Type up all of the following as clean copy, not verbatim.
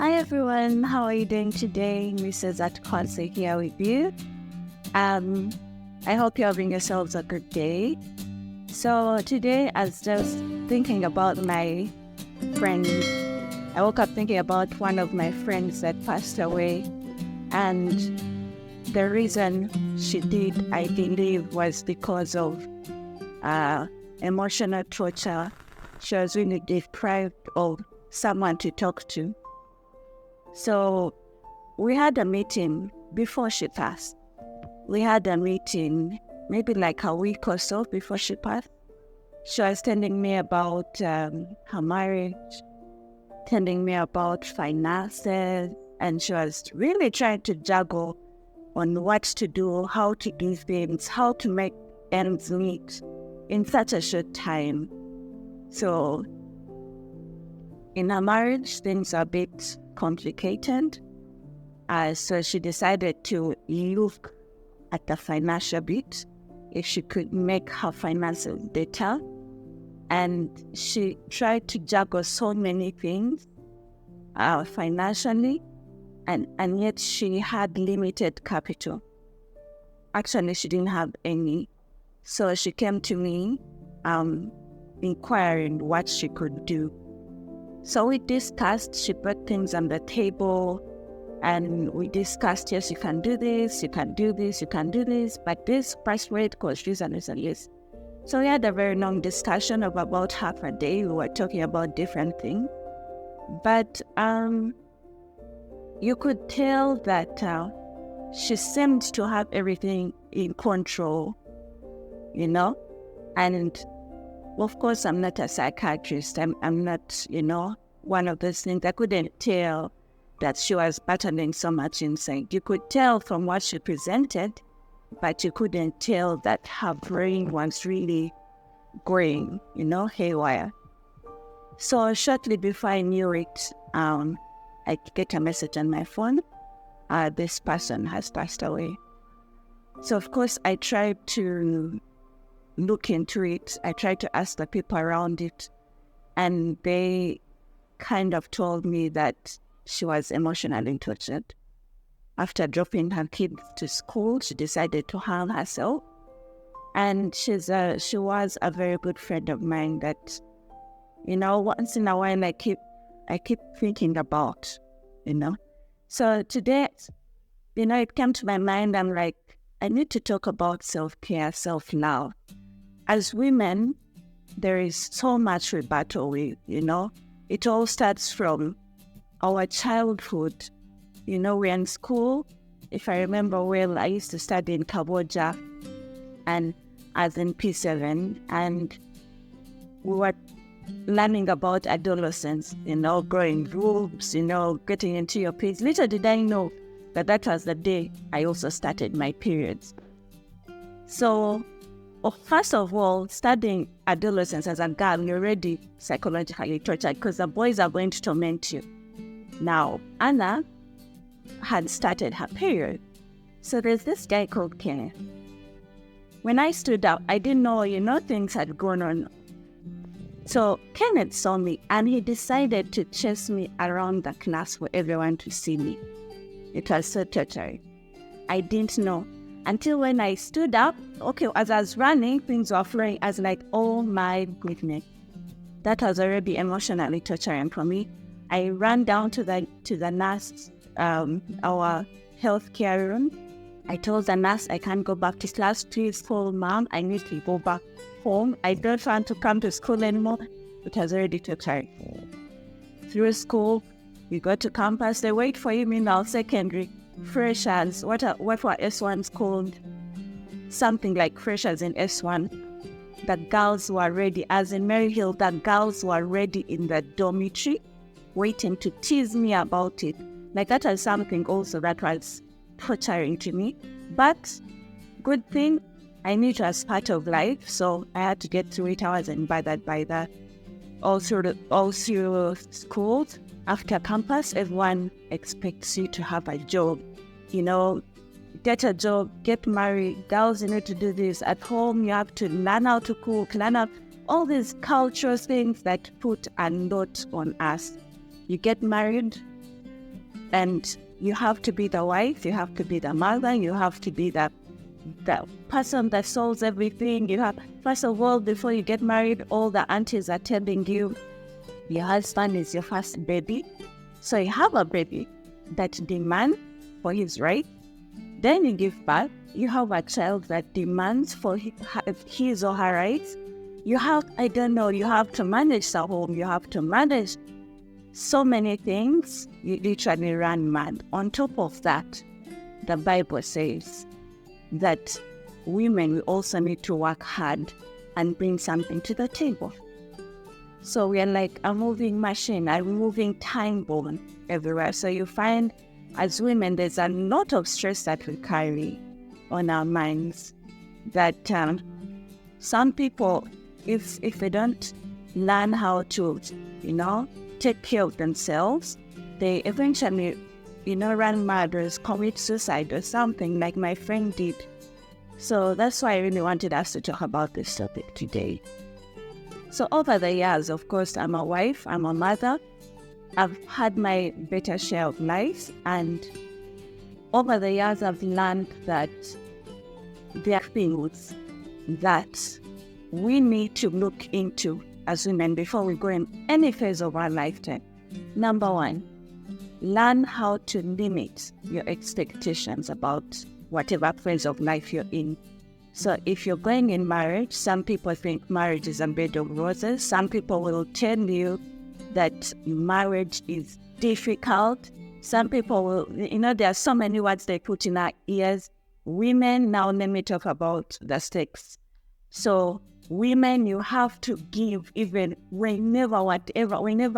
Hi everyone, how are you doing today? Mrs. Atkwase here with you. I hope you're having yourselves a good day. So today I was just thinking about my friend. I woke up thinking about one of my friends that passed away, and the reason she did, I believe, was because of emotional torture. She was really deprived of someone to talk to. So we had a meeting before she passed. We had a meeting maybe like a week or so before she passed. She was telling me about her marriage, telling me about finances, and she was really trying to juggle on what to do, how to do things, how to make ends meet in such a short time. So in her marriage, things are a bit complicated. So she decided to look at the financial bit, if she could make her finances better. And she tried to juggle so many things financially, and yet she had limited capital. Actually, she didn't have any. So she came to me inquiring what she could do. So we discussed, she put things on the table, and we discussed, yes, you can do this, you can do this, you can do this, but this price rate costs this and this and this. So we had a very long discussion of about half a day. We were talking about different things. But you could tell that she seemed to have everything in control, and of course, I'm not a psychiatrist. I'm not, one of those things. I couldn't tell that she was battling so much inside. You could tell from what she presented, but you couldn't tell that her brain was really going, haywire. So shortly before I knew it, I get a message on my phone. This person has passed away. So of course, I tried to look into it. I tried to ask the people around it, and they kind of told me that she was emotionally tortured. After dropping her kids to school, she decided to harm herself. And she was a very good friend of mine that, once in a while I keep thinking about, So today, it came to my mind. I'm like, I need to talk about self-care, self-love. As women, there is so much we battle with, It all starts from our childhood. We're in school. If I remember well, I used to study in Cambodia, and as in P7, and we were learning about adolescence, growing boobs, getting into your periods. Little did I know that was the day I also started my periods. So, first of all, studying adolescence as a girl, you're already psychologically tortured because the boys are going to torment you. Now, Anna had started her period. So there's this guy called Kenneth. When I stood up, I didn't know, things had gone on. So Kenneth saw me, and he decided to chase me around the class for everyone to see me. It was so torturing. I didn't know. Until when I stood up, as I was running, things were flowing. I was like, oh my goodness. That was already emotionally torturing for me. I ran down to the nurse, our healthcare room. I told the nurse, I can't go back to class. Please call mom. I need to go back home. I don't want to come to school anymore. It was already torturing. Through school, we go to campus. They wait for you in our secondary. Freshers, what were S1s called? Something like freshers in S1. The girls were ready, as in Maryhill, the girls were ready in the dormitory, waiting to tease me about it. Like that was something also that was torturing to me. But good thing, I knew it was part of life, so I had to get through it. I wasn't bothered by that. All through school, after campus, everyone expects you to have a job. Get a job, get married. Girls, to do this. At home, you have to learn how to cook, all these cultural things that put a lot on us. You get married, And you have to be the wife, you have to be the mother, you have to be the person that solves everything. You have, first of all, before you get married, all the aunties are telling you your husband is your first baby. So you have a baby that demands for his right. Then you give birth. You have a child that demands for his or her rights. You have, you have to manage the home. You have to manage so many things. You literally run mad. On top of that, the Bible says that women will also need to work hard and bring something to the table. So we are like a moving machine, a moving time bomb everywhere. So you find, as women, there's a lot of stress that we carry on our minds that some people, if they don't learn how to, take care of themselves, they eventually, run mad or commit suicide or something like my friend did. So that's why I really wanted us to talk about this topic today. So over the years, of course, I'm a wife, I'm a mother. I've had my better share of life, and over the years, I've learned that there are things that we need to look into as women before we go in any phase of our lifetime. Number one, learn how to limit your expectations about whatever phase of life you're in. So if you're going in marriage, some people think marriage is a bed of roses. Some people will tell you that marriage is difficult. Some people will, there are so many words they put in our ears. Women, now let me talk about the stakes. So women, you have to give even whenever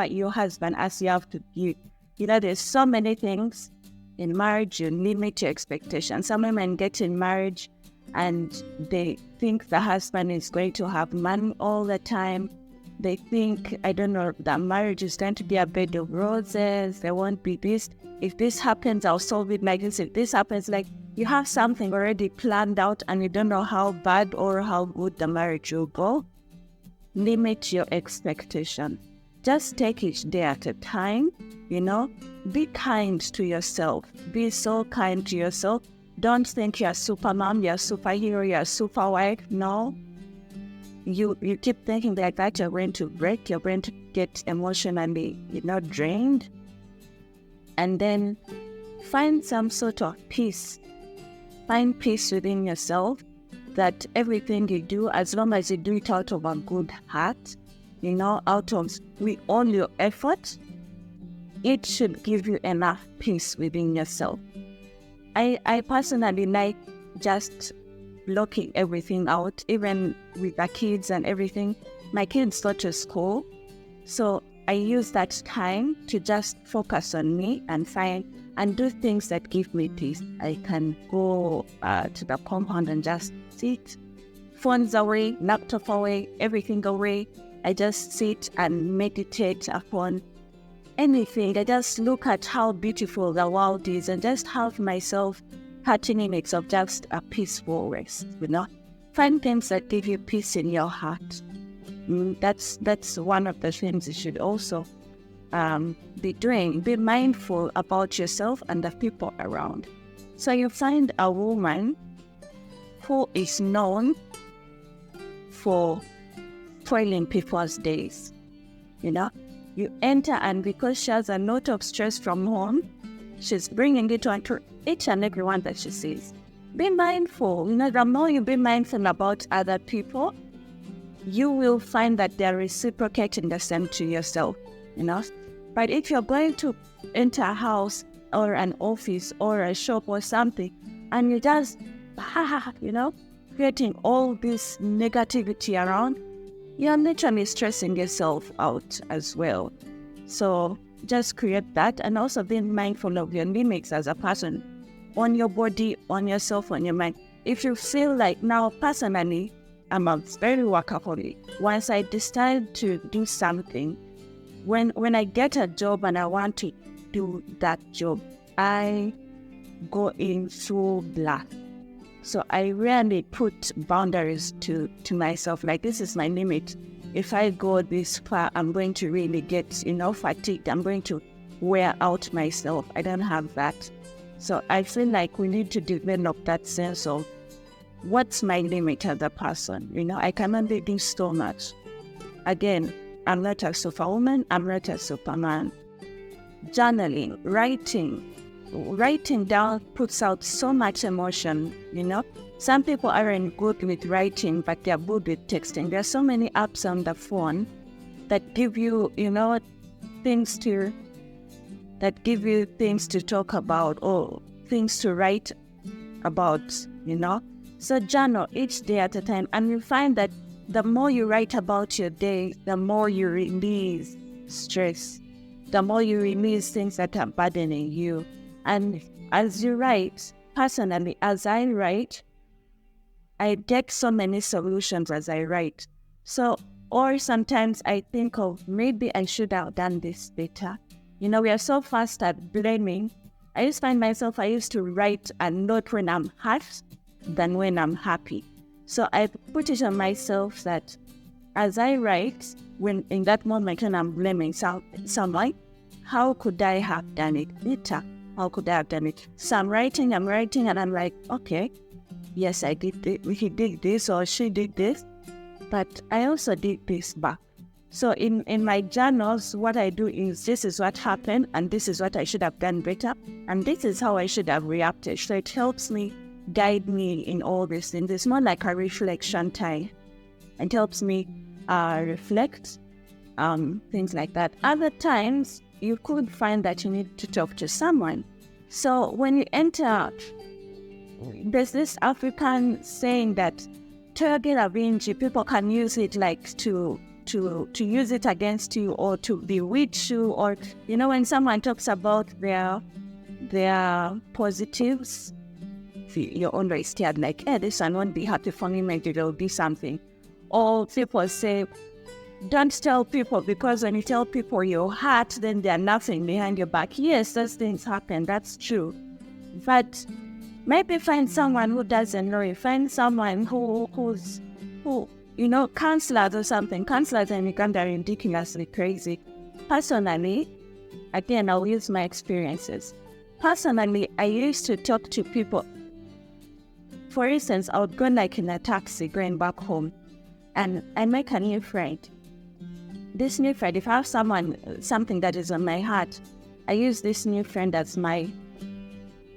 your husband asks, you have to give. There's so many things in marriage, you limit your expectations. Some women get in marriage and they think the husband is going to have money all the time. They think, that marriage is going to be a bed of roses. There won't be this. If this happens, I'll solve it like this. If this happens, like you have something already planned out and you don't know how bad or how good the marriage will go. Limit your expectation. Just take each day at a time, Be kind to yourself. Be so kind to yourself. Don't think you're a super mom, you're a superhero, you're a super wife. No. You keep thinking like that, you're going to break, you're going to get emotionally, drained. And then find some sort of peace. Find peace within yourself, that everything you do, as long as you do it out of a good heart, out of with all your effort, it should give you enough peace within yourself. I personally like just blocking everything out, even with the kids and everything. My kids go to school, so I use that time to just focus on me and do things that give me peace. I can go to the compound and just sit, phones away, laptop away, everything away. I just sit and meditate upon anything. I just look at how beautiful the world is and just have myself 30 minutes of just a peaceful rest, Find things that give you peace in your heart. That's one of the things you should also be doing. Be mindful about yourself and the people around. So you find a woman who is known for spoiling people's days, You enter, and because she has a lot of stress from home, she's bringing it onto each and every one that she sees. Be mindful. The more you be mindful about other people, you will find that they're reciprocating the same to yourself, But if you're going to enter a house or an office or a shop or something, and you just, creating all this negativity around, you're literally stressing yourself out as well. So just create that, and also being mindful of your limits as a person, on your body, on yourself, on your mind. If you feel like, now personally, I'm a very workaholic. Once I decide to do something, when I get a job and I want to do that job, I go in full blast. So I rarely put boundaries to myself, like this is my limit. If I go this far, I'm going to really get, fatigued. I'm going to wear out myself. I don't have that. So I feel like we need to develop that sense of what's my limit as a person. I can only do so much. Again, I'm not a superwoman. I'm not a superman. Journaling, writing down puts out so much emotion. Some people aren't good with writing, but they're good with texting. There are so many apps on the phone that give you, things to talk about or things to write about. So journal each day at a time, and you find that the more you write about your day, the more you release stress, the more you release things that are burdening you. And as you write, personally, as I write, I get so many solutions as I write. So, or sometimes I think of maybe I should have done this better. We are so fast at blaming. I used to write a note when I'm hurt than when I'm happy. So I put it on myself that as I write, when in that moment when I'm blaming someone, how could I have done it better? How could I have done it? So I'm writing, and I'm like, okay, yes, I did this. He did this or she did this, but I also did this back. So in my journals, what I do is this is what happened, and this is what I should have done better, and this is how I should have reacted. So it helps me guide me in all these things. It's more like a reflection time. It helps me reflect, things like that. Other times, you could find that you need to talk to someone. So when you enter, there's this African saying that people can use it like to use it against you or to bewitch you, or when someone talks about their positives, you're always scared like, hey, this one won't be happy for me, maybe there'll be something. Or people say, don't tell people, because when you tell people you're hurt, then they're nothing behind your back. Yes, those things happen, that's true. But maybe find someone who doesn't know you. Find someone who counselors or something. Counselors in Uganda are ridiculously crazy. Personally, again, I'll use my experiences. Personally, I used to talk to people. For instance, I would go like in a taxi going back home, and I make a new friend. This new friend, if I have something that is on my heart, I use this new friend as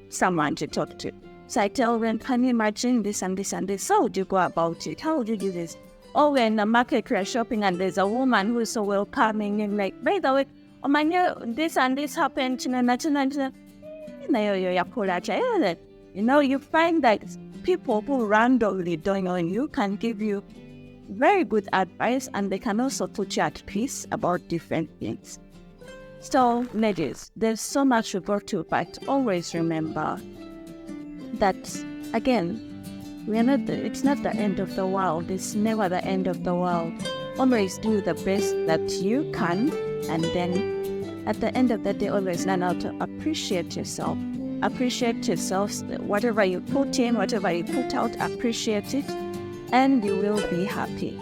someone to talk to. So I tell them, can you imagine this and this and this? How would you go about it? How would you do this? Or we're in the market, we're shopping, and there's a woman who's so welcoming, and like, by the way, oh my God, this and this happened, you find that people who randomly don't know you can give you very good advice, and they can also put you at peace about different things. So, ladies, there's so much we've got to, but always remember that, again, it's not the end of the world. It's never the end of the world. Always do the best that you can, and then at the end of the day, always learn how to appreciate yourself. Appreciate yourself. Whatever you put in, whatever you put out, appreciate it, and you will be happy.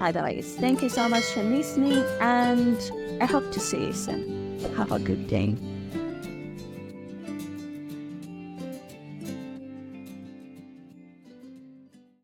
Otherwise, thank you so much for listening, and I hope to see you soon. Have a good day.